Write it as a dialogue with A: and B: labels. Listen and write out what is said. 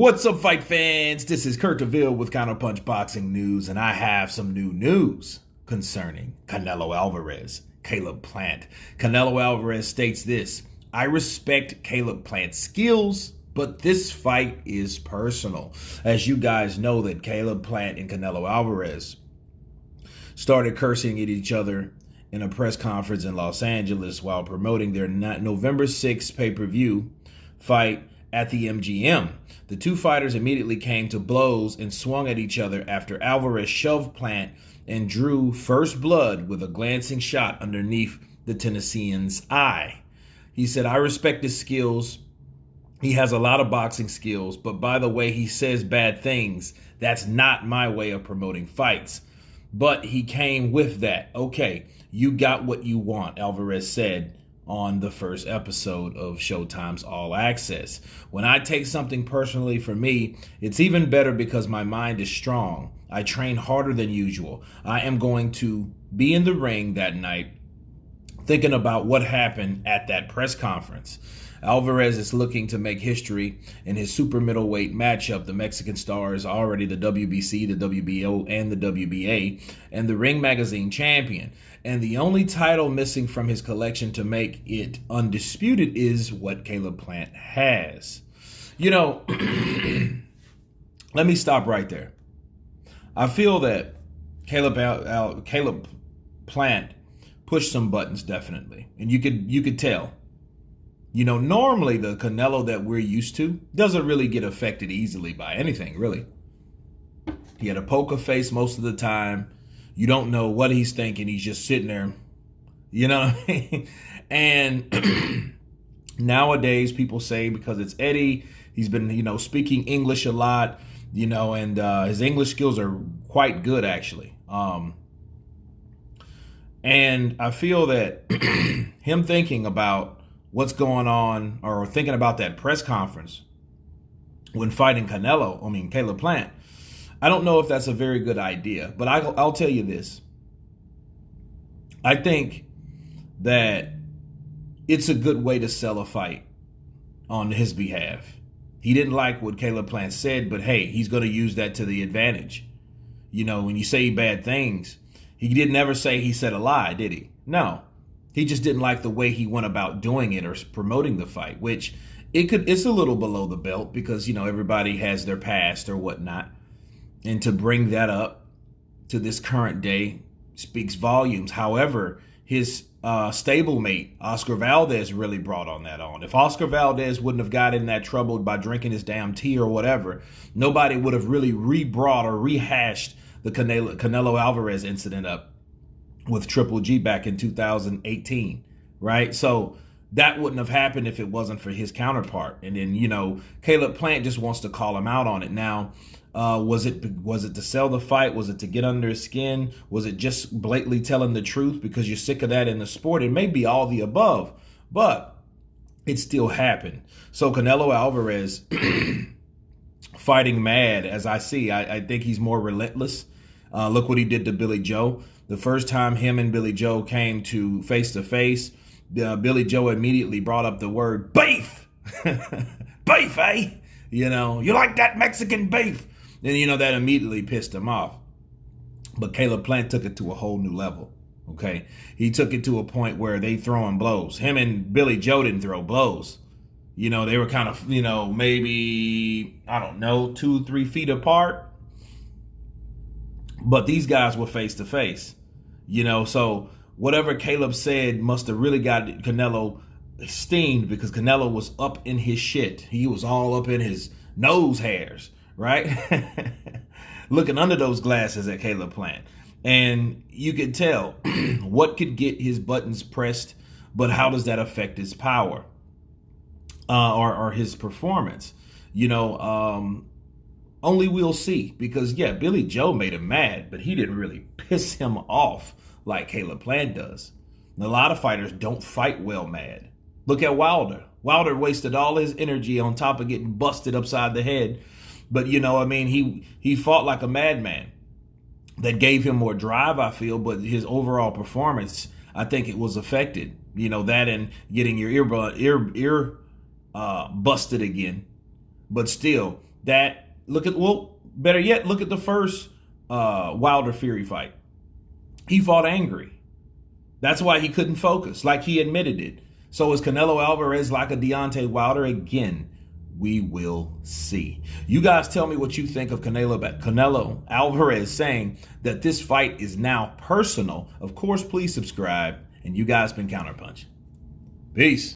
A: What's up, fight fans? This is Kurt DeVille with Counterpunched Boxing News, and I have some new news concerning Canelo Alvarez, Caleb Plant. Canelo Alvarez states this: I respect Caleb Plant's skills, but this fight is personal. As you guys know, that Caleb Plant and Canelo Alvarez started cursing at each other in a press conference in Los Angeles while promoting their November 6th pay-per-view fight at the MGM. The two fighters immediately came to blows and swung at each other after Alvarez shoved Plant and drew first blood with a glancing shot underneath the Tennessean's eye. He said, I respect his skills. He has a lot of boxing skills, but by the way he says bad things, that's not my way of promoting fights. But he came with that. Okay, you got what you want, Alvarez said on the first episode of Showtime's All Access. When I take something personally for me, it's even better because my mind is strong. I train harder than usual. I am going to be in the ring that night thinking about what happened at that press conference. Alvarez is looking to make history in his super middleweight matchup. The Mexican star is already the WBC, the WBO, and the WBA, and the Ring Magazine champion. And the only title missing from his collection to make it undisputed is what Caleb Plant has. You know, let me stop right there. I feel that Caleb Plant pushed some buttons, definitely. And you could tell. You know, normally the Canelo that we're used to doesn't really get affected easily by anything, really. He had a poker face most of the time. You don't know what he's thinking. He's just sitting there. You know what I mean? And nowadays people say because it's Eddie, he's been, speaking English a lot, and his English skills are quite good, actually. And I feel that him thinking about what's going on or thinking about that press conference when fighting Caleb Plant, I don't know if that's a very good idea, but I'll tell you this. I think that it's a good way to sell a fight on his behalf. He didn't like what Caleb Plant said, but hey, he's going to use that to the advantage. When you say bad things, he didn't ever say he said a lie, did he? No. He just didn't like the way he went about doing it or promoting the fight, which it's a little below the belt because, everybody has their past or whatnot. And to bring that up to this current day speaks volumes. However, his stablemate, Oscar Valdez, really brought that on. If Oscar Valdez wouldn't have got in that trouble by drinking his damn tea or whatever, nobody would have really re-brought or rehashed the Canelo Alvarez incident up with Triple G back in 2018, right? So that wouldn't have happened if it wasn't for his counterpart. And then, Caleb Plant just wants to call him out on it. Now, was it to sell the fight? Was it to get under his skin? Was it just blatantly telling the truth because you're sick of that in the sport? It may be all the above, but it still happened. So Canelo Alvarez fighting mad, as I see. I think he's more relentless. Look what he did to Billy Joe. The first time him and Billy Joe came to face, Billy Joe immediately brought up the word beef. Beef, eh? You like that Mexican beef. And, that immediately pissed him off. But Caleb Plant took it to a whole new level, okay? He took it to a point where they throwing blows. Him and Billy Joe didn't throw blows. They were kind of, maybe, 2-3 feet apart. But these guys were face to face, so whatever Caleb said must have really got Canelo steamed because Canelo was up in his shit. He was all up in his nose hairs, right? Looking under those glasses at Caleb Plant. And you could tell what could get his buttons pressed, but how does that affect his power or his performance? Only we'll see because, yeah, Billy Joe made him mad, but he didn't really piss him off like Caleb Plant does. And a lot of fighters don't fight well mad. Look at Wilder. Wilder wasted all his energy on top of getting busted upside the head. But, he fought like a madman. That gave him more drive, I feel, but his overall performance, I think it was affected. That and getting your ear busted again. But still, that better yet, look at the first Wilder Fury fight. He fought angry. That's why he couldn't focus, like he admitted it. So is Canelo Alvarez like a Deontay Wilder? Again, we will see. You guys tell me what you think of Canelo Alvarez saying that this fight is now personal. Of course, please subscribe. And you guys been Counterpunch. Peace.